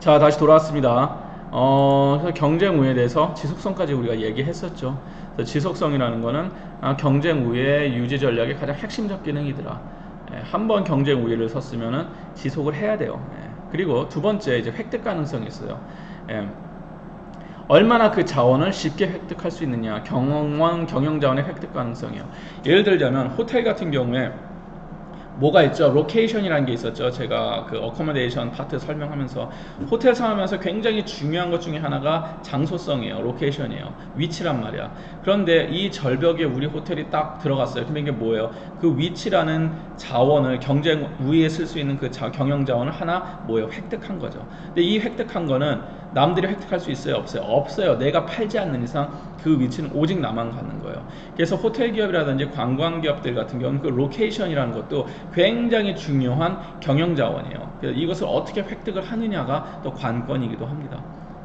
자, 다시 돌아왔습니다. 그래서 경쟁 우위에 대해서 지속성까지 우리가 얘기했었죠. 그래서 지속성이라는 거는 경쟁 우위의 유지 전략의 가장 핵심적 기능이더라. 한번 경쟁 우위를 섰으면은 지속을 해야 돼요. 그리고 두 번째 이제 획득 가능성이 있어요. 예, 얼마나 그 자원을 쉽게 획득할 수 있느냐, 경영 자원의 획득 가능성이요. 예를 들자면 호텔 같은 경우에 뭐가 있죠? 로케이션이라는 게 있었죠. 제가 그 어코모데이션 파트 설명하면서 호텔 사업하면서 굉장히 중요한 것 중에 하나가 장소성이에요. 로케이션이에요. 위치란 말이야. 그런데 이 절벽에 우리 호텔이 딱 들어갔어요. 근데 이게 뭐예요? 그 위치라는 자원을 경쟁 우위에 쓸 수 있는 그 경영 자원을 하나 뭐예요? 획득한 거죠. 근데 이 획득한 거는 남들이 획득할 수 있어요? 없어요? 없어요. 내가 팔지 않는 이상 그 위치는 오직 나만 갖는 거예요. 그래서 호텔 기업이라든지 관광 기업들 같은 경우는 그 로케이션이라는 것도 굉장히 중요한 경영 자원이에요. 그래서 이것을 어떻게 획득을 하느냐가 또 관건이기도 합니다.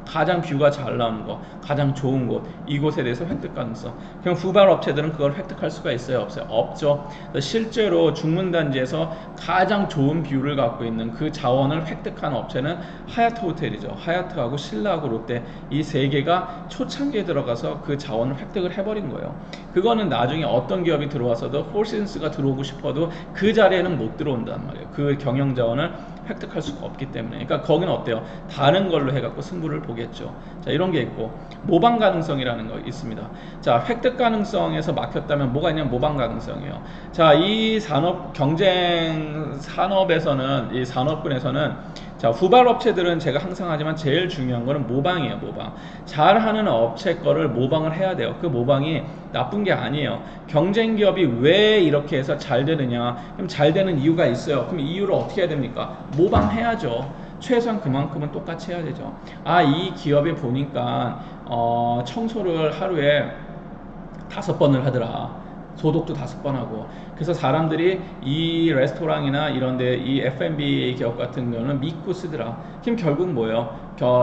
가장 뷰가 잘 나오는 거, 가장 좋은 곳, 이곳에 대해서 획득 가능성. 그럼 후발 업체들은 그걸 획득할 수가 있어요? 없어요? 없죠. 실제로 중문단지에서 가장 좋은 뷰를 갖고 있는 그 자원을 획득한 업체는 하얏트 호텔이죠. 하얏트하고 신라하고 롯데 이 세 개가 초창기에 들어가서 그 자원을 획득을 해버린 거예요. 그거는 나중에 어떤 기업이 들어와서도 폴신스가 들어오고 싶어도 그 자리에는 못 들어온단 말이에요. 그 경영 자원을 획득할 수가 없기 때문에. 그러니까 거기는 어때요? 다른 걸로 해갖고 승부를 보겠죠. 자, 이런 게 있고 모방 가능성이라는 거 있습니다. 자, 획득 가능성에서 막혔다면 뭐가 있냐면 모방 가능성이에요. 자, 이 산업 경쟁 산업에서는 이 산업군에서는 자, 후발 업체들은 제가 항상 하지만 제일 중요한 거는 모방이에요. 모방. 잘하는 업체 거를 모방을 해야 돼요. 그 모방이 나쁜 게 아니에요. 경쟁 기업이 왜 이렇게 해서 잘 되느냐? 그럼 잘 되는 이유가 있어요. 그럼 이유를 어떻게 해야 됩니까? 모방해야죠. 최소한 그만큼은 똑같이 해야 되죠. 아, 이 기업에 보니까 청소를 하루에 5번을 하더라. 소독도 5번 하고. 그래서 사람들이 이 레스토랑이나 이런데 이 F&B 기업 같은 경우는 믿고 쓰더라. 그럼 결국 뭐예요?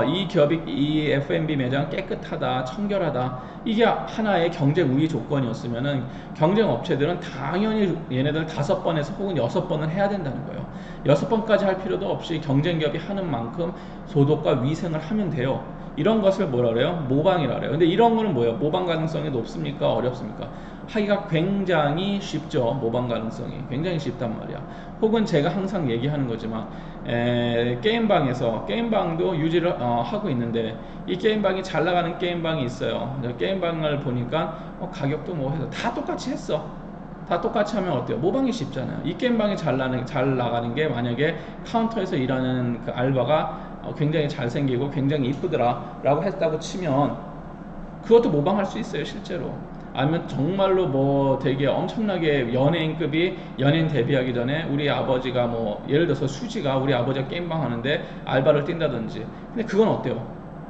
이 기업이 이 F&B 매장 깨끗하다, 청결하다. 이게 하나의 경쟁 우위 조건이었으면은 경쟁 업체들은 당연히 얘네들 5번에서 혹은 6번은 해야 된다는 거예요. 6번까지 할 필요도 없이 경쟁 기업이 하는 만큼 소독과 위생을 하면 돼요. 이런 것을 뭐라 그래요? 모방이라 그래요. 근데 이런 거는 뭐예요? 모방 가능성이 높습니까? 어렵습니까? 하기가 굉장히 쉽죠. 모방 가능성이 굉장히 쉽단 말이야. 혹은 제가 항상 얘기하는 거지만 게임방도 유지를 하고 있는데 이 게임방이 잘 나가는 게임방이 있어요. 게임방을 보니까 가격도 뭐 해서 다 똑같이 했어. 다 똑같이 하면 어때요? 모방이 쉽잖아요. 이 게임방이 잘 나가는 게 만약에 카운터에서 일하는 그 알바가 굉장히 잘생기고 굉장히 이쁘더라 라고 했다고 치면 그것도 모방할 수 있어요. 실제로. 아니면 정말로 뭐 되게 엄청나게 연예인급이 연예인 데뷔하기 전에 우리 아버지가 뭐 예를 들어서 수지가 우리 아버지가 게임방 하는데 알바를 뛴다든지. 근데 그건 어때요?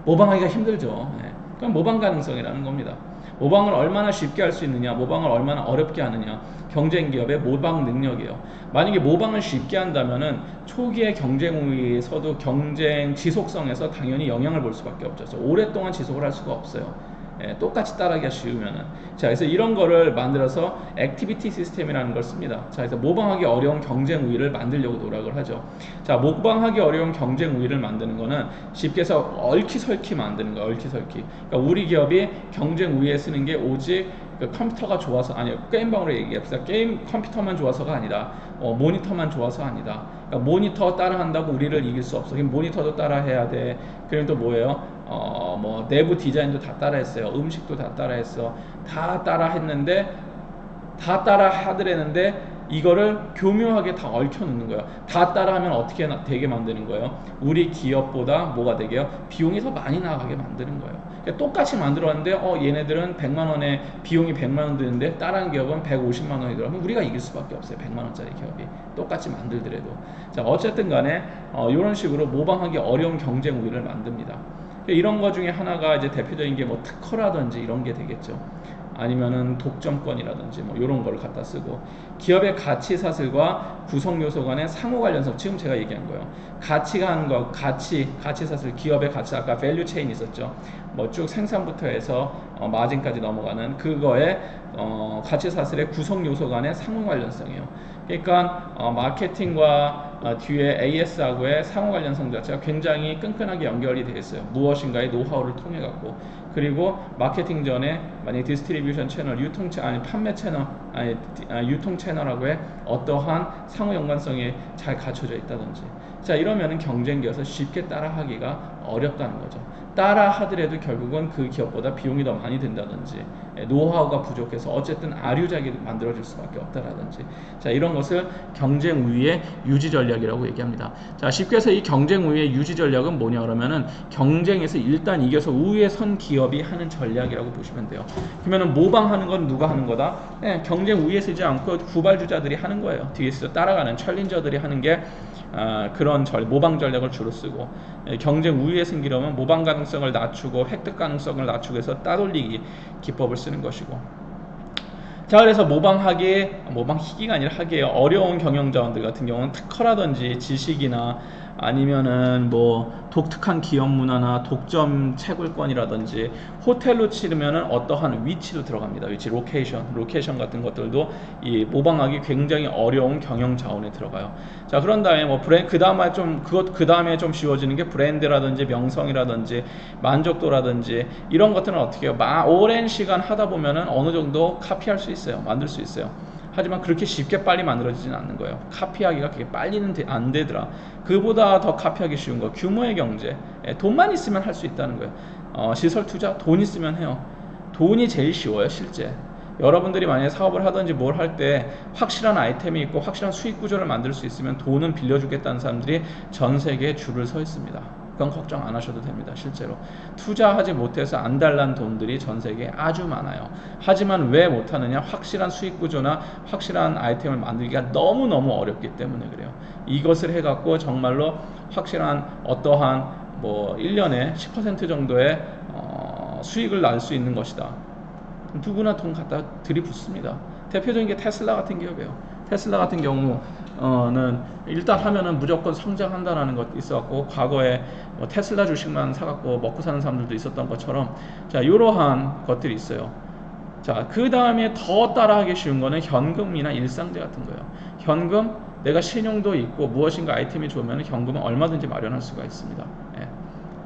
모방하기가 힘들죠. 네. 그건 모방 가능성이라는 겁니다. 모방을 얼마나 쉽게 할 수 있느냐, 모방을 얼마나 어렵게 하느냐, 경쟁 기업의 모방 능력이에요. 만약에 모방을 쉽게 한다면은 초기에 경쟁 우위에서도 경쟁 지속성에서 당연히 영향을 볼 수밖에 없죠. 오랫동안 지속을 할 수가 없어요. 똑같이 따라하기가 쉬우면은. 자, 그래서 이런 거를 만들어서 액티비티 시스템이라는 걸 씁니다. 자, 그래서 모방하기 어려운 경쟁 우위를 만들려고 노력을 하죠. 자, 모방하기 어려운 경쟁 우위를 만드는 거는 쉽게 해서 얽히설키 만드는 거예요. 얽히설키. 그러니까 우리 기업이 경쟁 우위에 쓰는 게 오직 그 컴퓨터가 좋아서, 아니요, 게임방으로 얘기합시다. 게임 컴퓨터만 좋아서가 아니다. 모니터만 좋아서 아니다. 그러니까 모니터 따라한다고 우리를 이길 수 없어. 모니터도 따라해야 돼. 그럼 또 뭐예요? 뭐 내부 디자인도 다 따라했어요. 음식도 다 따라했어. 다 따라했는데 다 따라 하더랬는데 이거를 교묘하게 다 얽혀 놓는 거예요. 다 따라하면 어떻게 되게 만드는 거예요? 우리 기업보다 뭐가 되게요? 비용이 더 많이 나가게 만드는 거예요. 그러니까 똑같이 만들었는데 얘네들은 100만 원에 비용이 100만 원 드는데 다른 기업은 150만 원이 들어가면 우리가 이길 수밖에 없어요. 100만 원짜리 기업이 똑같이 만들더라도. 자, 어쨌든 간에 이런 식으로 모방하기 어려운 경쟁 우위를 만듭니다. 이런 거 중에 하나가 이제 대표적인 게 뭐 특허라든지 이런 게 되겠죠. 아니면은 독점권이라든지 뭐 이런 걸 갖다 쓰고, 기업의 가치 사슬과 구성 요소 간의 상호 관련성, 지금 제가 얘기한 거예요. 가치가 하는 거, 가치 사슬, 기업의 가치, 아까 밸류 체인 있었죠. 뭐 쭉 생산부터 해서 마진까지 넘어가는 그거의 가치 사슬의 구성 요소 간의 상호 관련성이에요. 그러니까 마케팅과 뒤에 AS하고의 상호 관련성 자체가 굉장히 끈끈하게 연결이 되어 있어요. 무엇인가의 노하우를 통해 갖고. 그리고 마케팅 전에 만약 디스트리뷰션 채널, 판매 채널, 유통 채널하고의 어떠한 상호 연관성이 잘 갖춰져 있다든지. 자, 이러면은 경쟁기여서 쉽게 따라하기가 어렵다는 거죠. 따라 하더라도 결국은 그 기업보다 비용이 더 많이 든다든지, 노하우가 부족해서 어쨌든 아류작이 만들어질 수밖에 없다라든지. 자, 이런 것을 경쟁 우위의 유지 전략이라고 얘기합니다. 자, 쉽게 해서 이 경쟁 우위의 유지 전략은 뭐냐 그러면은 경쟁에서 일단 이겨서 우위에 선 기업이 하는 전략이라고 보시면 돼요. 그러면은 모방하는 건 누가 하는 거다? 네, 경쟁 우위에 서지 않고 후발주자들이 하는 거예요. 뒤에서 따라가는 챌린저들이 하는 게 그런 모방 전략을 주로 쓰고, 경쟁 우위에 승기려면 모방 가능성을 낮추고 획득 가능성을 낮추고 해서 따돌리기 기법을 쓰는 것이고. 자, 그래서 모방하기가 아니라 하기예요. 어려운 경영자원들 같은 경우는 특허라든지 지식이나 아니면은 뭐 독특한 기업 문화나 독점 채굴권이라든지, 호텔로 치르면은 어떠한 위치도 들어갑니다. 위치, 로케이션 같은 것들도 이 모방하기 굉장히 어려운 경영 자원에 들어가요. 자, 그런 다음에 뭐 그 다음에 좀 쉬워지는 게 브랜드라든지 명성이라든지 만족도라든지 이런 것들은 어떻게 해요? 오랜 시간 하다 보면은 어느 정도 카피할 수 있어요. 만들 수 있어요. 하지만 그렇게 쉽게 빨리 만들어지진 않는 거예요. 카피하기가 그렇게 빨리는 안 되더라. 그보다 더 카피하기 쉬운 거, 규모의 경제. 돈만 있으면 할 수 있다는 거예요. 시설 투자, 돈 있으면 해요. 돈이 제일 쉬워요, 실제. 여러분들이 만약에 사업을 하든지 뭘 할 때 확실한 아이템이 있고 확실한 수익 구조를 만들 수 있으면 돈은 빌려주겠다는 사람들이 전 세계에 줄을 서 있습니다. 그건 걱정 안 하셔도 됩니다. 실제로 투자하지 못해서 안달난 돈들이 전 세계에 아주 많아요. 하지만 왜 못하느냐? 확실한 수익 구조나 확실한 아이템을 만들기가 너무너무 어렵기 때문에 그래요. 이것을 해갖고 정말로 확실한 어떠한 뭐 1년에 10% 정도의 수익을 날 수 있는 것이다. 누구나 돈 갖다 들이붓습니다. 대표적인 게 테슬라 같은 기업이에요. 테슬라 같은 경우는 일단 하면은 무조건 성장한다라는 것도 있어갖고, 과거에 뭐 테슬라 주식만 사갖고 먹고 사는 사람들도 있었던 것처럼, 자, 이러한 것들이 있어요. 자, 그 다음에 더 따라하기 쉬운 거는 현금이나 일상재 같은 거예요. 현금, 내가 신용도 있고 무엇인가 아이템이 좋으면 현금은 얼마든지 마련할 수가 있습니다. 예.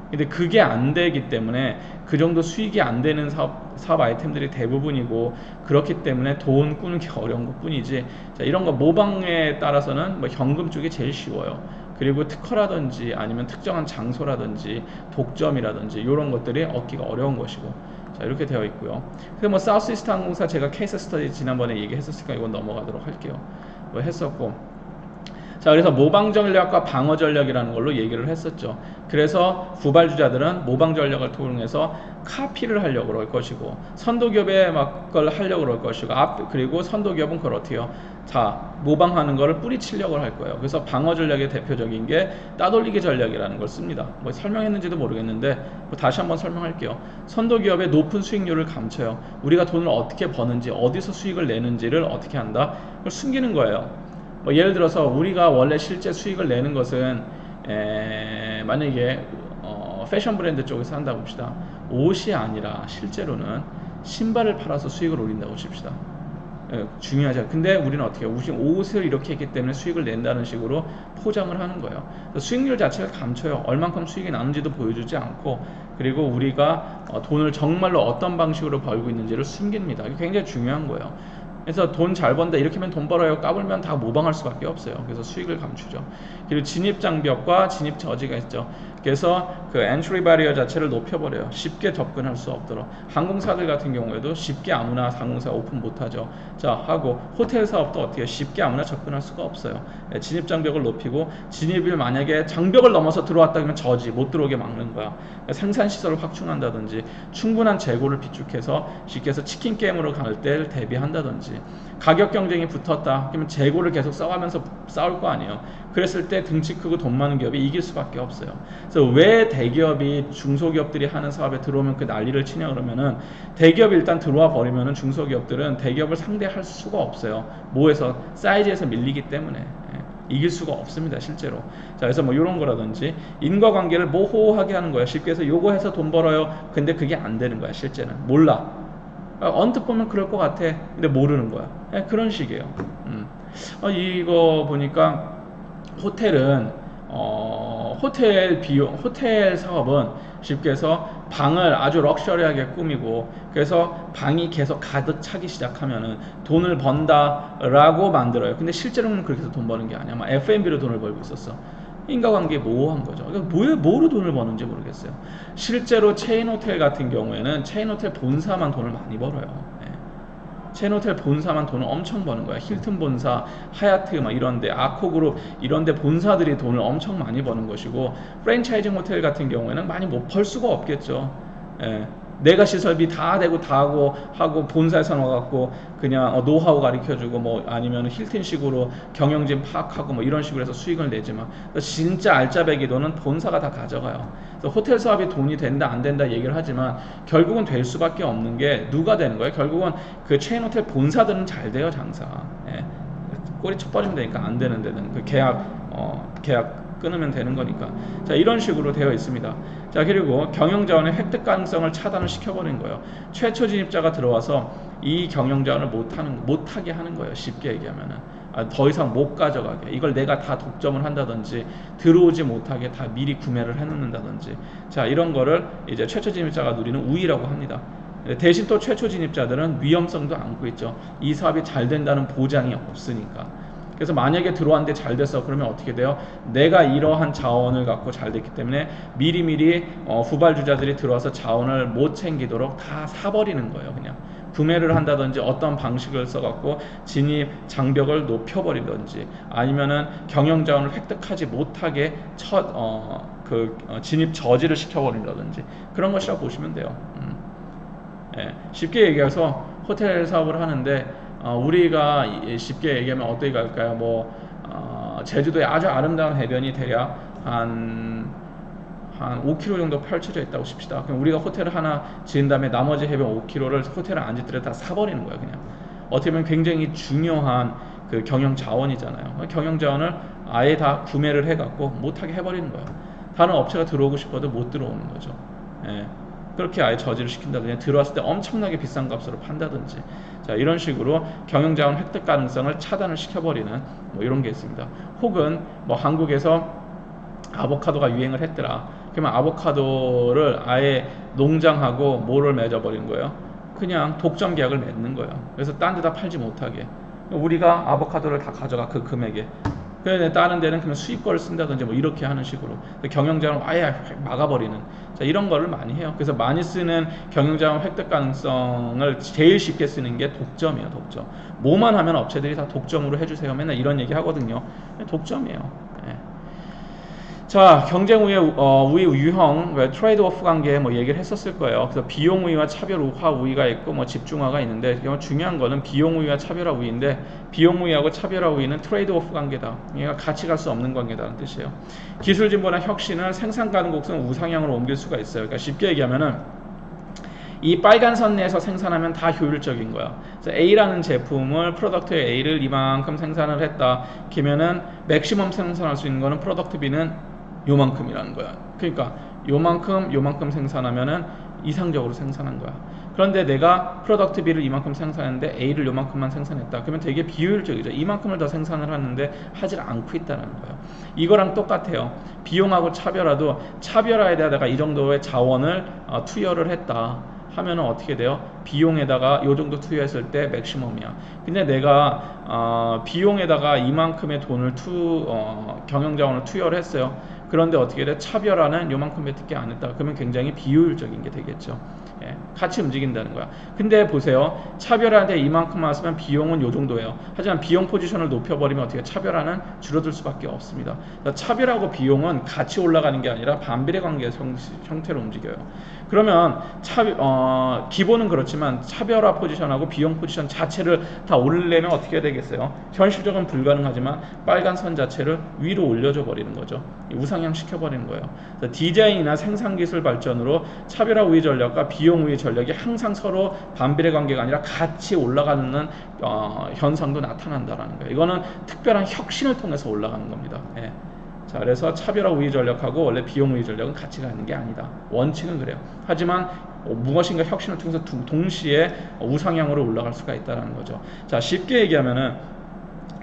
근데 그게 안 되기 때문에 그 정도 수익이 안 되는 사업 아이템들이 대부분이고, 그렇기 때문에 돈 꾸는 게 어려운 것 뿐이지. 자, 이런 거 모방에 따라서는 뭐 현금 쪽이 제일 쉬워요. 그리고 특허라든지 아니면 특정한 장소라든지 독점이라든지 이런 것들이 얻기가 어려운 것이고. 자, 이렇게 되어 있고요. 그래서 뭐 사우스이스트 항공사 제가 케이스 스터디 지난번에 얘기했었으니까 이건 넘어가도록 할게요. 뭐 했었고. 자, 그래서 모방 전략과 방어 전략이라는 걸로 얘기를 했었죠. 그래서 후발주자들은 모방 전략을 통해서 카피를 하려고 그럴 것이고, 선도기업에 막 걸 하려고 그럴 것이고, 그리고 선도기업은 그걸 어떻게 해요? 자, 모방하는 거를 뿌리치려고 할 거예요. 그래서 방어 전략의 대표적인 게 따돌리기 전략이라는 걸 씁니다. 뭐 설명했는지도 모르겠는데 뭐 다시 한번 설명할게요. 선도기업의 높은 수익률을 감춰요. 우리가 돈을 어떻게 버는지, 어디서 수익을 내는지를 어떻게 한다? 그걸 숨기는 거예요. 뭐 예를 들어서 우리가 원래 실제 수익을 내는 것은 만약에 패션 브랜드 쪽에서 한다고 봅시다. 옷이 아니라 실제로는 신발을 팔아서 수익을 올린다고 칩시다. 중요하죠. 근데 우리는 어떻게 해요? 옷을 이렇게 했기 때문에 수익을 낸다는 식으로 포장을 하는 거예요. 수익률 자체를 감춰요. 얼만큼 수익이 나는지도 보여주지 않고, 그리고 우리가 돈을 정말로 어떤 방식으로 벌고 있는지를 숨깁니다. 이게 굉장히 중요한 거예요. 그래서 돈 잘 번다, 이렇게 하면 돈 벌어요, 까불면 다 모방할 수밖에 없어요. 그래서 수익을 감추죠. 그리고 진입 장벽과 진입 저지가 있죠. 그래서 그 엔트리 바리어 자체를 높여버려요. 쉽게 접근할 수 없도록. 항공사들 같은 경우에도 쉽게 아무나 항공사 오픈 못하죠. 자, 하고 호텔 사업도 어떻게 쉽게 아무나 접근할 수가 없어요. 진입 장벽을 높이고, 진입을 만약에 장벽을 넘어서 들어왔다 그러면 저지, 못 들어오게 막는 거야. 생산 시설을 확충한다든지, 충분한 재고를 비축해서 쉽게 해서 치킨 게임으로 갈 때 대비한다든지, 가격 경쟁이 붙었다 그러면 재고를 계속 써가면서 싸울 거 아니에요. 그랬을 때 등치 크고 돈 많은 기업이 이길 수밖에 없어요. 그래서 왜 대기업이 중소기업들이 하는 사업에 들어오면 그 난리를 치냐 그러면은, 대기업이 일단 들어와 버리면은 중소기업들은 대기업을 상대할 수가 없어요. 뭐에서? 사이즈에서 밀리기 때문에. 이길 수가 없습니다, 실제로. 자, 그래서 뭐 이런 거라든지 인과관계를 모호하게 하는 거예요. 쉽게 해서 요거 해서 돈 벌어요. 근데 그게 안 되는 거야, 실제는. 몰라. 언뜻 보면 그럴 것 같아. 근데 모르는 거야. 그런 식이에요. 이거 보니까 호텔은 호텔 비용, 호텔 사업은 쉽게 해서 방을 아주 럭셔리하게 꾸미고 그래서 방이 계속 가득 차기 시작하면은 돈을 번다라고 만들어요. 근데 실제로는 그렇게 해서 돈 버는 게 아니야. 막 F&B로 돈을 벌고 있었어. 인과관계 모호한 거죠. 그러니까 뭐로 돈을 버는지 모르겠어요. 실제로 체인 호텔 같은 경우에는 체인 호텔 본사만 돈을 많이 벌어요. 체인호텔 본사만 돈을 엄청 버는 거야. 힐튼 본사, 하얏트 막 이런데, 아코그룹 이런데 본사들이 돈을 엄청 많이 버는 것이고, 프랜차이징 호텔 같은 경우에는 많이 못 벌 수가 없겠죠. 예. 내가 시설비 다 대고 다 하고 본사에서 나와갖고 그냥 노하우 가르쳐주고 뭐 아니면 힐튼식으로 경영진 파악하고 뭐 이런 식으로 해서 수익을 내지만 진짜 알짜배기 돈은 본사가 다 가져가요. 그래서 호텔 사업이 돈이 된다 안 된다 얘기를 하지만 결국은 될 수밖에 없는 게 누가 되는 거예요? 결국은 그 체인 호텔 본사들은 잘 돼요 장사. 예. 꼬리 쳐 버리면 되니까 안 되는 데는 그 계약 끊으면 되는 거니까. 자, 이런 식으로 되어 있습니다. 자, 그리고 경영자원의 획득 가능성을 차단을 시켜버린 거예요. 최초 진입자가 들어와서 이 경영자원을 못하게 하는 거예요. 쉽게 얘기하면은. 더 이상 못 가져가게. 이걸 내가 다 독점을 한다든지 들어오지 못하게 다 미리 구매를 해놓는다든지. 자, 이런 거를 이제 최초 진입자가 누리는 우위라고 합니다. 대신 또 최초 진입자들은 위험성도 안고 있죠. 이 사업이 잘 된다는 보장이 없으니까. 그래서 만약에 들어왔는데 잘 됐어 그러면 어떻게 돼요? 내가 이러한 자원을 갖고 잘 됐기 때문에 미리미리 후발주자들이 들어와서 자원을 못 챙기도록 다 사버리는 거예요. 그냥 구매를 한다든지 어떤 방식을 써갖고 진입 장벽을 높여버리든지 아니면은 경영자원을 획득하지 못하게 진입 저지를 시켜버린다든지 그런 것이라고 보시면 돼요. 예, 쉽게 얘기해서 호텔 사업을 하는데 우리가 쉽게 얘기하면 어떻게 갈까요? 제주도에 아주 아름다운 해변이 대략 한 5km 정도 펼쳐져 있다고 칩시다. 그럼 우리가 호텔을 하나 지은 다음에 나머지 해변 5km를 호텔을 안 짓더라도 다 사버리는 거예요. 그냥 어떻게 보면 굉장히 중요한 그 경영 자원이잖아요. 경영 자원을 아예 다 구매를 해갖고 못하게 해버리는 거예요. 다른 업체가 들어오고 싶어도 못 들어오는 거죠. 예. 그렇게 아예 저지를 시킨다든지 들어왔을 때 엄청나게 비싼 값으로 판다든지 자 이런 식으로 경영자원 획득 가능성을 차단을 시켜버리는 뭐 이런 게 있습니다. 혹은 뭐 한국에서 아보카도가 유행을 했더라. 그러면 아보카도를 아예 농장하고 뭐를 맺어버리는 거예요? 그냥 독점 계약을 맺는 거예요. 그래서 딴 데다 팔지 못하게 우리가 아보카도를 다 가져가 그 금액에 그런데 다른 데는 그냥 수입거를 쓴다든지 뭐 이렇게 하는 식으로 경영자원 아예 막아버리는 자 이런 거를 많이 해요. 그래서 많이 쓰는 경영자원 획득 가능성을 제일 쉽게 쓰는 게 독점이에요. 독점. 뭐만 하면 업체들이 다 독점으로 해주세요. 맨날 이런 얘기 하거든요. 독점이에요. 예. 자, 경쟁 우위의 우위 유형, 트레이드 오프 관계 뭐 얘기를 했었을 거예요. 그래서 비용 우위와 차별 우화 우위가 있고 뭐 집중화가 있는데 중요한 거는 비용 우위와 차별화 우위인데 비용 우위하고 차별화 우위는 트레이드 오프 관계다. 얘가 같이 갈 수 없는 관계다는 뜻이에요. 기술 진보나 혁신은 생산 가능곡선을 우상향으로 옮길 수가 있어요. 그러니까 쉽게 얘기하면은 이 빨간 선 내에서 생산하면 다 효율적인 거야. 그래서 A라는 제품을 프로덕트 A를 이만큼 생산을 했다. 그러면은 맥시멈 생산할 수 있는 거는 프로덕트 B는 요만큼이라는 거야. 그러니까 요만큼 생산하면은 이상적으로 생산한 거야. 그런데 내가 프로덕트 B를 이만큼 생산했는데 A를 요만큼만 생산했다. 그러면 되게 비효율적이죠. 이만큼을 더 생산을 하는데 하질 않고 있다는 거예요. 이거랑 똑같아요. 비용하고 차별화도 차별화에 대하다가 이 정도의 자원을 투여를 했다. 하면은 어떻게 돼요? 비용에다가 요 정도 투여했을 때 맥시멈이야. 근데 내가 비용에다가 이만큼의 돈을 경영자원을 투여를 했어요. 그런데 어떻게 돼? 차별화는 요만큼 몇 개 안 했다. 그러면 굉장히 비효율적인 게 되겠죠. 예, 같이 움직인다는 거야. 근데 보세요. 차별화한테 이만큼 왔으면 비용은 요 정도예요. 하지만 비용 포지션을 높여버리면 어떻게 차별화는 줄어들 수밖에 없습니다. 그러니까 차별하고 비용은 같이 올라가는 게 아니라 반비례 관계 형태로 움직여요. 그러면 기본은 그렇지만 차별화 포지션하고 비용 포지션 자체를 다 올리려면 어떻게 해야 되겠어요? 현실적으로 불가능하지만 빨간 선 자체를 위로 올려줘 버리는 거죠. 우상향 시켜버리는 거예요. 디자인이나 생산기술 발전으로 차별화 우위 전략과 비용 우위 전략이 항상 서로 반비례 관계가 아니라 같이 올라가는 현상도 나타난다는 거예요. 이거는 특별한 혁신을 통해서 올라가는 겁니다. 예. 자, 그래서 차별화 우위 전략하고 원래 비용 우위 전략은 같이 가는 게 아니다. 원칙은 그래요. 하지만 무엇인가 혁신을 통해서 동시에 우상향으로 올라갈 수가 있다는 거죠. 자, 쉽게 얘기하면은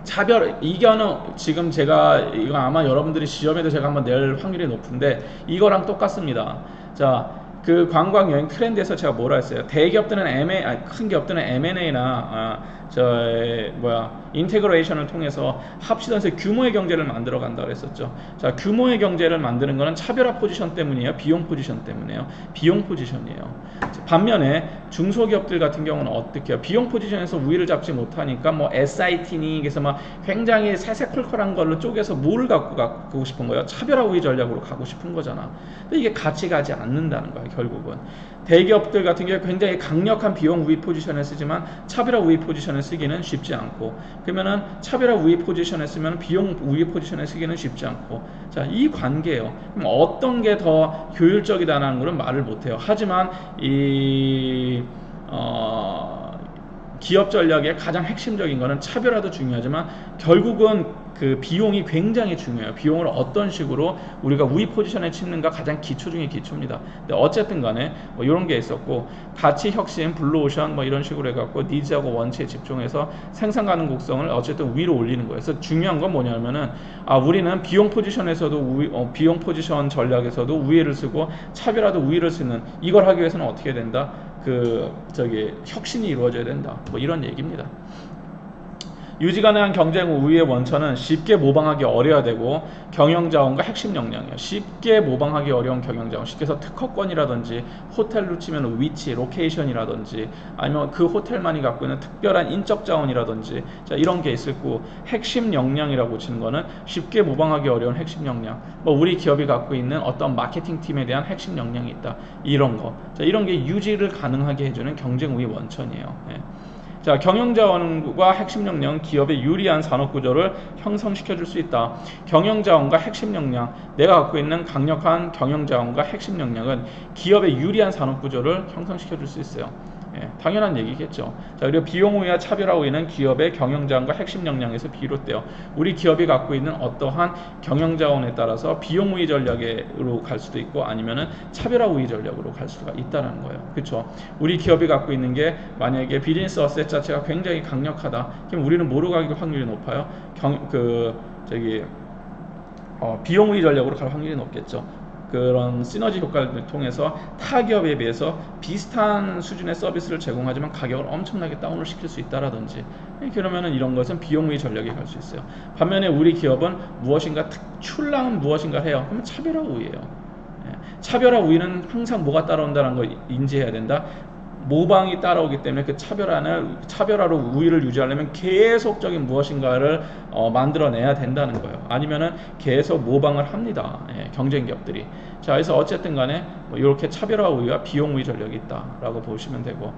차별 이거는 지금 제가 이거 아마 여러분들이 시험에도 제가 한번 낼 확률이 높은데 이거랑 똑같습니다. 자, 그 관광 여행 트렌드에서 제가 뭐라 했어요? 대기업들은 큰 기업들은 M&A나 인테그레이션을 통해서 합치면서 규모의 경제를 만들어 간다고 했었죠. 자, 규모의 경제를 만드는 거는 차별화 포지션 때문이에요, 비용 포지션 때문이에요. 비용 포지션이에요. 반면에 중소기업들 같은 경우는 어떻게 해요? 비용 포지션에서 우위를 잡지 못하니까 뭐 SIT니 그래서 막 굉장히 세세콜콜한 걸로 쪼개서 뭐를 갖고 가고 싶은 거예요? 차별화 우위 전략으로 가고 싶은 거잖아. 근데 이게 같이 가지 않는다는 거예요, 결국은. 대기업들 같은 경우에 굉장히 강력한 비용 우위 포지션을 쓰지만 차별화 우위 포지션을 쓰기는 쉽지 않고, 그러면은 차별화 우위 포지션을 쓰면 비용 우위 포지션을 쓰기는 쉽지 않고, 자, 이 관계예요. 그럼 어떤 게 더 효율적이다라는 거는 말을 못해요. 하지만 기업 전략의 가장 핵심적인 거는 차별화도 중요하지만 결국은 그 비용이 굉장히 중요해요. 비용을 어떤 식으로 우리가 우위 포지션에 치는가 가장 기초 중에 기초입니다. 근데 어쨌든 간에 뭐 이런 게 있었고, 가치 혁신, 블루오션 뭐 이런 식으로 해갖고 니즈하고 원치에 집중해서 생산 가능곡성을 어쨌든 위로 올리는 거예요. 그래서 중요한 건 뭐냐면은 우리는 비용 포지션에서도 비용 포지션 전략에서도 우위를 쓰고 차별화도 우위를 쓰는, 이걸 하기 위해서는 어떻게 된다? 혁신이 이루어져야 된다. 뭐 이런 얘기입니다. 유지 가능한 경쟁 우위의 원천은 쉽게 모방하기 어려야 되고 경영자원과 핵심 역량이에요. 쉽게 모방하기 어려운 경영자원, 쉽게 해서 특허권이라든지 호텔로 치면 위치, 로케이션이라든지 아니면 그 호텔만이 갖고 있는 특별한 인적 자원이라든지, 자, 이런 게 있을 거고, 핵심 역량이라고 치는 거는 쉽게 모방하기 어려운 핵심 역량, 뭐 우리 기업이 갖고 있는 어떤 마케팅 팀에 대한 핵심 역량이 있다, 이런 거. 자, 이런 게 유지를 가능하게 해주는 경쟁 우위 원천이에요. 예. 자, 경영자원과 핵심 역량, 기업의 유리한 산업구조를 형성시켜줄 수 있다. 경영자원과 핵심 역량, 내가 갖고 있는 강력한 경영자원과 핵심 역량은 기업의 유리한 산업구조를 형성시켜줄 수 있어요. 예, 당연한 얘기겠죠. 자, 그리고 비용 우위와 차별화 우위는 기업의 경영자원과 핵심 역량에서 비롯돼요. 우리 기업이 갖고 있는 어떠한 경영자원에 따라서 비용 우위 전략으로 갈 수도 있고 아니면은 차별화 우위 전략으로 갈 수가 있다는 거예요. 그렇죠? 우리 기업이 갖고 있는 게 만약에 비즈니스 어셋 자체가 굉장히 강력하다. 그럼 우리는 뭐로 가기 확률이 높아요? 비용 우위 전략으로 갈 확률이 높겠죠. 그런 시너지 효과를 통해서 타 기업에 비해서 비슷한 수준의 서비스를 제공하지만 가격을 엄청나게 다운을 시킬 수 있다라든지, 그러면은 이런 것은 비용 우위 전략에 갈 수 있어요. 반면에 우리 기업은 무엇인가 특출난 무엇인가 해요. 그러면 차별화 우위예요. 차별화 우위는 항상 뭐가 따라온다는 걸 인지해야 된다. 모방이 따라오기 때문에 그 차별화로 우위를 유지하려면 계속적인 무엇인가를 만들어내야 된다는 거예요. 아니면은 계속 모방을 합니다. 경쟁 기업들이. 자, 그래서 어쨌든 간에 이렇게 차별화 우위와 비용 우위 전략이 있다라고 보시면 되고,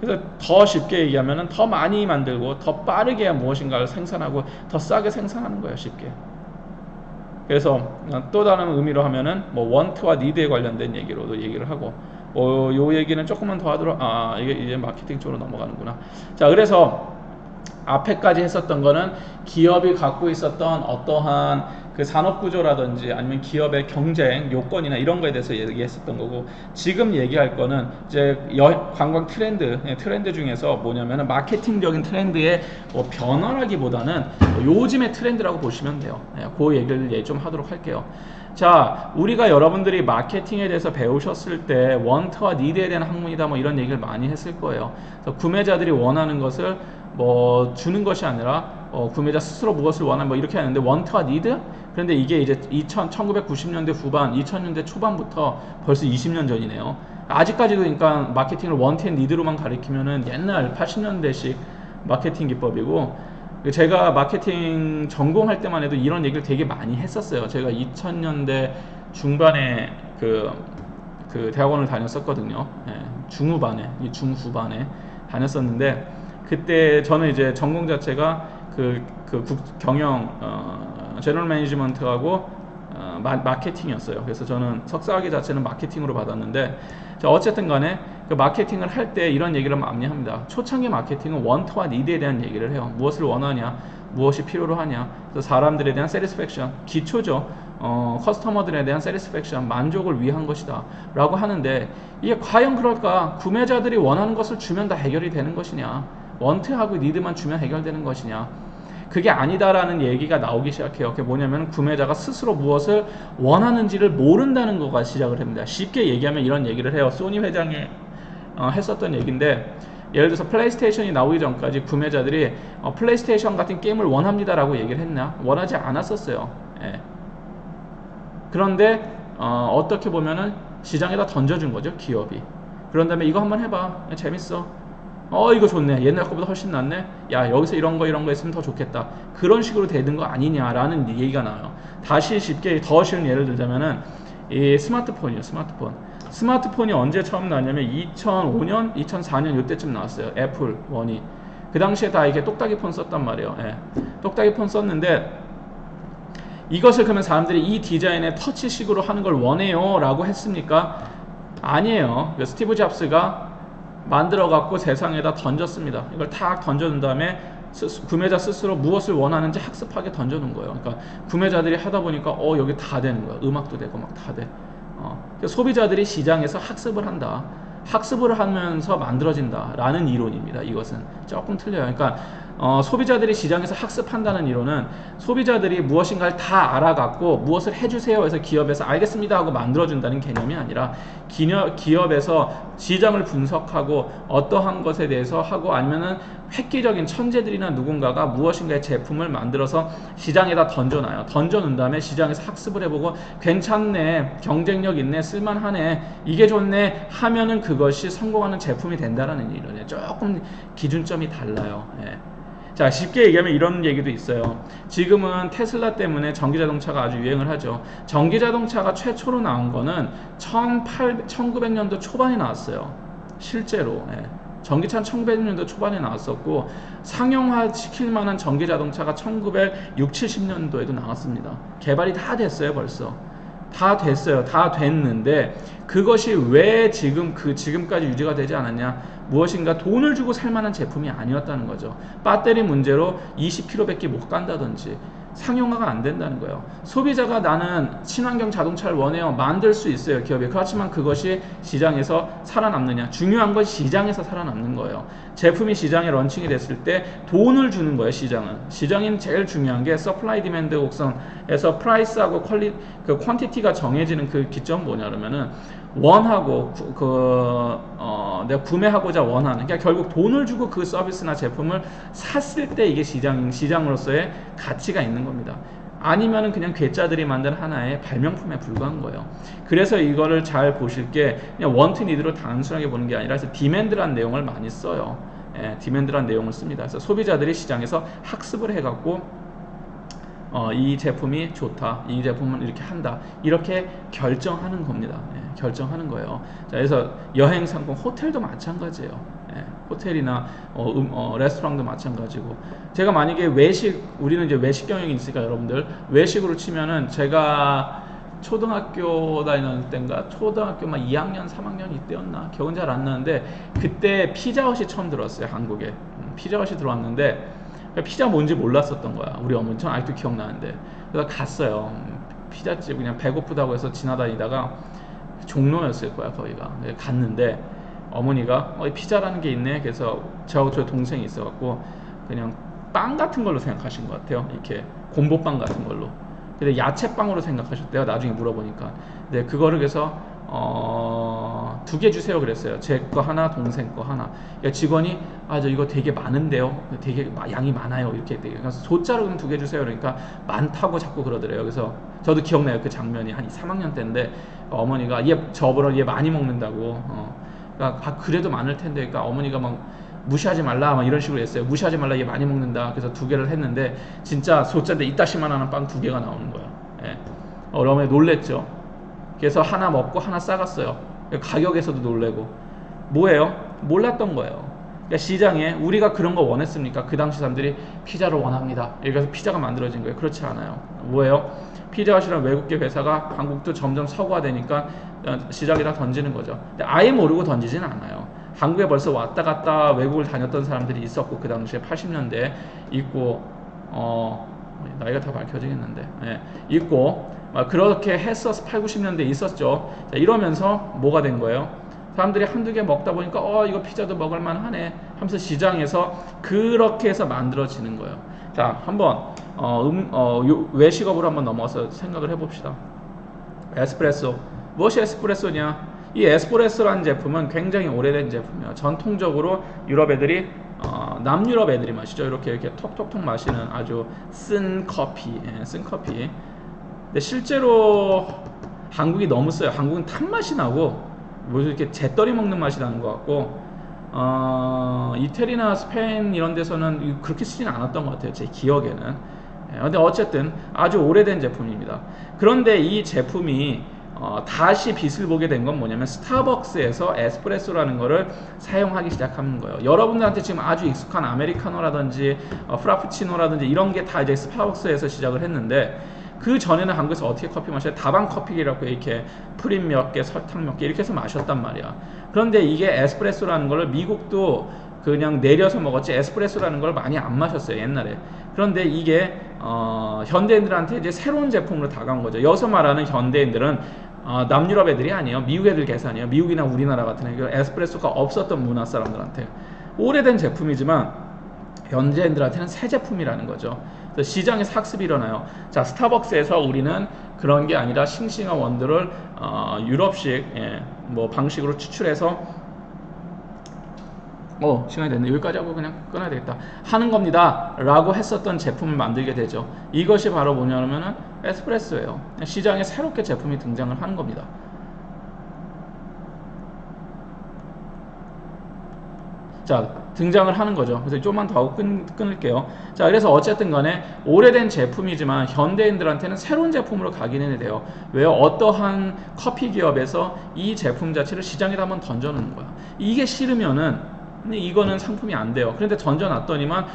그래서 더 쉽게 얘기하면은 더 많이 만들고 더 빠르게 무엇인가를 생산하고 더 싸게 생산하는 거예요, 쉽게. 그래서 또 다른 의미로 하면은 원트와 니드에 관련된 얘기로도 얘기를 하고, 요 얘기는 조금만 더 하도록, 이게 이제 마케팅 쪽으로 넘어가는구나. 자, 그래서 앞에까지 했었던 거는 기업이 갖고 있었던 어떠한 그 산업구조라든지 아니면 기업의 경쟁 요건이나 이런 거에 대해서 얘기했었던 거고, 지금 얘기할 거는 이제 관광 트렌드 중에서 뭐냐면은 마케팅적인 트렌드의 변화라기보다는 요즘의 트렌드라고 보시면 돼요. 그 얘기를 좀 하도록 할게요. 자, 우리가 여러분들이 마케팅에 대해서 배우셨을 때 원트와 니드에 대한 학문이다 뭐 이런 얘기를 많이 했을 거예요. 그래서 구매자들이 원하는 것을 주는 것이 아니라 구매자 스스로 무엇을 원하는 이렇게 하는데, 원트와 니드? 그런데 이게 이제 1990년대 후반, 2000년대 초반부터 벌써 20년 전이네요. 아직까지도 그러니까 마케팅을 원트 앤 니드로만 가리키면은 옛날 80년대식 마케팅 기법이고, 제가 마케팅 전공할 때만 해도 이런 얘기를 되게 많이 했었어요. 제가 2000년대 중반에 그 대학원을 다녔었거든요. 중후반에 다녔었는데, 그때 저는 이제 전공 자체가 경영 제너럴 매니지먼트하고 마케팅이었어요. 그래서 저는 석사학위 자체는 마케팅으로 받았는데, 어쨌든 간에 그 마케팅을 할 때 이런 얘기를 많이 합니다. 초창기 마케팅은 원트와 니드에 대한 얘기를 해요. 무엇을 원하냐, 무엇이 필요로 하냐. 그래서 사람들에 대한 세리스팩션, 기초죠. 커스터머들에 대한 세리스팩션, 만족을 위한 것이다 라고 하는데, 이게 과연 그럴까? 구매자들이 원하는 것을 주면 다 해결이 되는 것이냐, 원트하고 니드만 주면 해결되는 것이냐. 그게 아니다라는 얘기가 나오기 시작해요. 그게 뭐냐면 구매자가 스스로 무엇을 원하는지를 모른다는 거가 시작을 합니다. 쉽게 얘기하면 이런 얘기를 해요. 소니 회장이 했었던 얘기인데, 예를 들어서 플레이스테이션이 나오기 전까지 구매자들이 플레이스테이션 같은 게임을 원합니다라고 얘기를 했나? 원하지 않았었어요. 예. 그런데 어떻게 보면은 시장에다 던져준 거죠, 기업이. 그런 다음에 이거 한번 해봐, 재밌어, 이거 좋네, 옛날 거보다 훨씬 낫네, 야 여기서 이런 거 있으면 더 좋겠다, 그런 식으로 되는 거 아니냐라는 얘기가 나와요. 다시 쉽게 더 쉬운 예를 들자면은 이 스마트폰이요. 스마트폰이 언제 처음 나왔냐면 2005년 2004년 이때쯤 나왔어요. 애플 원이. 그 당시에 다 이게 똑딱이 폰 썼단 말이에요. 예. 똑딱이 폰 썼는데, 이것을 그러면 사람들이 이 디자인의 터치식으로 하는 걸 원해요 라고 했습니까? 아니에요. 스티브 잡스가 만들어 갖고 세상에다 던졌습니다. 이걸 탁 던져놓은 다음에 구매자 스스로 무엇을 원하는지 학습하게 던져놓은 거예요. 그러니까 구매자들이 하다 보니까 여기 다 되는 거야. 음악도 되고 막 다 돼. 소비자들이 시장에서 학습을 한다. 학습을 하면서 만들어진다 라는 이론입니다. 이것은 조금 틀려요. 그러니까 소비자들이 시장에서 학습한다는 이론은 소비자들이 무엇인가를 다 알아갖고 무엇을 해주세요 해서 기업에서 알겠습니다 하고 만들어준다는 개념이 아니라, 기업에서 시장을 분석하고 어떠한 것에 대해서 하고, 아니면은 획기적인 천재들이나 누군가가 무엇인가의 제품을 만들어서 시장에다 던져놔요. 던져놓은 다음에 시장에서 학습을 해보고 괜찮네, 경쟁력 있네, 쓸만하네, 이게 좋네 하면은 그것이 성공하는 제품이 된다라는 이론이에요. 조금 기준점이 달라요. 예. 자, 쉽게 얘기하면 이런 얘기도 있어요. 지금은 테슬라 때문에 전기자동차가 아주 유행을 하죠. 전기자동차가 최초로 나온 거는 1900년도 초반에 나왔어요. 실제로. 예. 전기차는 1900년도 초반에 나왔었고, 상용화 시킬 만한 전기자동차가 1960, 70년도에도 나왔습니다. 개발이 다 됐어요. 벌써 다 됐어요. 다 됐는데 그것이 왜 지금까지 유지가 되지 않았냐? 무엇인가 돈을 주고 살 만한 제품이 아니었다는 거죠. 배터리 문제로 20km밖에 못 간다든지 상용화가 안 된다는 거예요. 소비자가 나는 친환경 자동차를 원해요. 만들 수 있어요, 기업이. 그렇지만 그것이 시장에서 살아남느냐? 중요한 건 시장에서 살아남는 거예요. 제품이 시장에 런칭이 됐을 때 돈을 주는 거예요, 시장은. 시장인 제일 중요한 게 서플라이 디맨드 곡선에서 프라이스하고 그 퀀티티가 정해지는 그 기점은 뭐냐 그러면은, 원하고 내가 구매하고자 원하는, 그러니까 결국 돈을 주고 그 서비스나 제품을 샀을 때 이게 시장으로서의 가치가 있는 겁니다. 아니면은 그냥 괴짜들이 만든 하나의 발명품에 불과한 거예요. 그래서 이거를 잘 보실 게, 그냥 원트 니드로 단순하게 보는 게 아니라 디맨드라는 내용을 많이 써요. 예, 디맨드라는 내용을 씁니다. 그래서 소비자들이 시장에서 학습을 해갖고 이 제품이 좋다, 이 제품은 이렇게 한다, 이렇게 결정하는 겁니다. 예, 결정하는 거예요. 자, 그래서 여행 상품, 호텔도 마찬가지예요. 예, 호텔이나 레스토랑도 마찬가지고, 제가 만약에 우리는 이제 외식 경영이 있으니까 여러분들, 외식으로 치면은 제가 초등학교 다니는 때인가, 초등학교 막 2학년 3학년 이때였나, 기억은 잘 안 나는데, 그때 피자헛이 처음 들어왔어요, 한국에. 피자헛이 들어왔는데 피자 뭔지 몰랐었던 거야, 우리 어머니. 전 아직도 기억나는데. 그래서 갔어요. 피자집, 그냥 배고프다고 해서 지나다니다가, 종로였을 거야 거기가. 갔는데 어머니가 피자라는 게 있네. 그래서 저하고 저 동생이 있어갖고 그냥 빵 같은 걸로 생각하신 것 같아요. 이렇게 곰보빵 같은 걸로. 근데 야채빵으로 생각하셨대요, 나중에 물어보니까. 근데 그거를 그래서 2개 주세요 그랬어요. 제 거 하나, 동생 거 하나. 그러니까 직원이 저 이거 되게 많은데요, 되게 양이 많아요, 이렇게. 그래서 소자로 그럼 2개 주세요 그러니까 많다고 자꾸 그러더래요. 그래서 저도 기억나요, 그 장면이. 한 3학년 때인데 어머니가 저보러 얘 많이 먹는다고, 그러니까 그래도 많을 텐데, 그러니까 어머니가 막 무시하지 말라 막 이런 식으로 했어요. 무시하지 말라, 얘 많이 먹는다. 그래서 2개를 했는데 진짜 소자인데 이따시만 하는 빵 2개가 나오는 거예요. 예. 어머니 놀랬죠. 그래서 하나 먹고 하나 싸갔어요. 가격에서도 놀래고. 뭐예요? 몰랐던 거예요. 그러니까 시장에 우리가 그런 거 원했습니까? 그 당시 사람들이 피자를 원합니다, 이렇게 해서 피자가 만들어진 거예요. 그렇지 않아요. 뭐예요? 피자헛이라는 외국계 회사가 한국도 점점 서구화되니까 시장에다 던지는 거죠. 근데 아예 모르고 던지지는 않아요. 한국에 벌써 왔다 갔다 외국을 다녔던 사람들이 있었고, 그 당시에 80년대 있고, 나이가 다 밝혀지겠는데, 예, 있고, 그렇게 했었어. 8, 90년대 있었죠. 자, 이러면서 뭐가 된 거예요? 사람들이 한두 개 먹다 보니까 이거 피자도 먹을만 하네 하면서 시장에서 그렇게 해서 만들어지는 거예요. 자, 한번 외식업으로 한번 넘어서 생각을 해봅시다. 에스프레소. 무엇이 에스프레소냐? 이 에스프레소라는 제품은 굉장히 오래된 제품이에요. 전통적으로 유럽 애들이 남유럽 애들이 마시죠. 이렇게 톡톡톡 마시는 아주 쓴 커피, 쓴 커피. 근데 실제로 한국이 너무 써요. 한국은 탄 맛이 나고 뭐 이렇게 재떨이 먹는 맛이 나는 것 같고, 이태리나 스페인 이런 데서는 그렇게 쓰지는 않았던 것 같아요. 제 기억에는. 근데 어쨌든 아주 오래된 제품입니다. 그런데 이 제품이 다시 빛을 보게 된 건 뭐냐면 스타벅스에서 에스프레소라는 거를 사용하기 시작하는 거예요. 여러분들한테 지금 아주 익숙한 아메리카노라든지 프라푸치노라든지 이런 게 다 이제 스타벅스에서 시작을 했는데, 그 전에는 한국에서 어떻게 커피 마셔요? 다방 커피라고 이렇게 프림 몇 개, 설탕 몇 개 이렇게 해서 마셨단 말이야. 그런데 이게 에스프레소라는 거를 미국도 그냥 내려서 먹었지 에스프레소라는 걸 많이 안 마셨어요, 옛날에. 그런데 이게 현대인들한테 이제 새로운 제품으로 다가온 거죠. 여기서 말하는 현대인들은 남유럽 애들이 아니에요. 미국 애들 계산이에요. 미국이나 우리나라 같은 애. 에스프레소가 없었던 문화 사람들한테. 오래된 제품이지만 현대인들한테는 새 제품이라는 거죠. 그래서 시장에서 학습이 일어나요. 자, 스타벅스에서 우리는 그런 게 아니라 싱싱한 원두를 유럽식 뭐 방식으로 추출해서 시간이 됐네. 여기까지 하고 그냥 끊어야 되겠다. 하는 겁니다. 라고 했었던 제품을 만들게 되죠. 이것이 바로 뭐냐면은 에스프레소예요. 시장에 새롭게 제품이 등장을 하는 겁니다. 자, 등장을 하는 거죠. 그래서 좀만 더 하고 끊을게요. 자, 그래서 어쨌든 간에 오래된 제품이지만 현대인들한테는 새로운 제품으로 가기는 돼요. 왜요? 어떠한 커피 기업에서 이 제품 자체를 시장에다 한번 던져놓는 거야. 이게 싫으면은, 근데 이거는 상품이 안 돼요. 그런데 던져놨더니만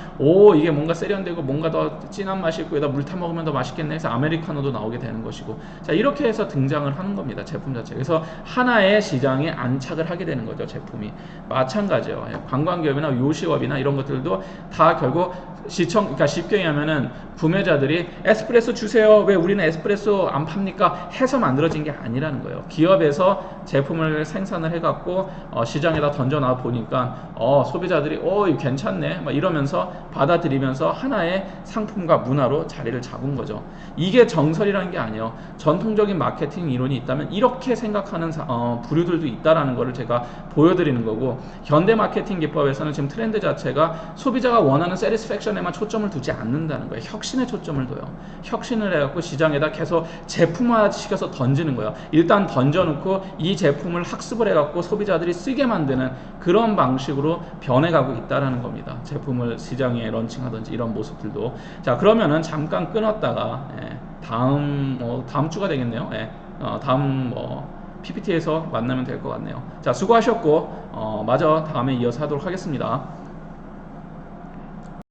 이게 뭔가 세련되고 뭔가 더 진한 맛이 있고 여기다 물 타 먹으면 더 맛있겠네 해서 아메리카노도 나오게 되는 것이고, 자, 이렇게 해서 등장을 하는 겁니다. 제품 자체. 그래서 하나의 시장에 안착을 하게 되는 거죠. 제품이. 마찬가지예요. 관광기업이나 요식업이나 이런 것들도 다 결국 그러니까 쉽게 얘기하면은 구매자들이 에스프레소 주세요. 왜 우리는 에스프레소 안 팝니까? 해서 만들어진 게 아니라는 거예요. 기업에서 제품을 생산을 해갖고 시장에다 던져놔 보니까 소비자들이 이거 괜찮네 막 이러면서 받아들이면서 하나의 상품과 문화로 자리를 잡은 거죠. 이게 정설이라는 게 아니에요. 전통적인 마케팅 이론이 있다면 이렇게 생각하는 부류들도 있다라는 거를 제가 보여드리는 거고, 현대 마케팅 기법에서는 지금 트렌드 자체가 소비자가 원하는 세티스팩션에만 초점을 두지 않는다는 거예요. 혁신에 초점을 둬요. 혁신을 해갖고 시장에다 계속 제품화 시켜서 던지는 거예요. 일단 던져놓고 이 제품을 학습을 해갖고 소비자들이 쓰게 만드는 그런 방식으로 변해가고 있다는 겁니다. 제품을 시장에 런칭하든지 이런 모습들도. 자, 그러면은 잠깐 끊었다가 다음 주가 되겠네요. 다음 PPT에서 만나면 될 것 같네요. 자, 수고하셨고 마저 다음에 이어서 하도록 하겠습니다.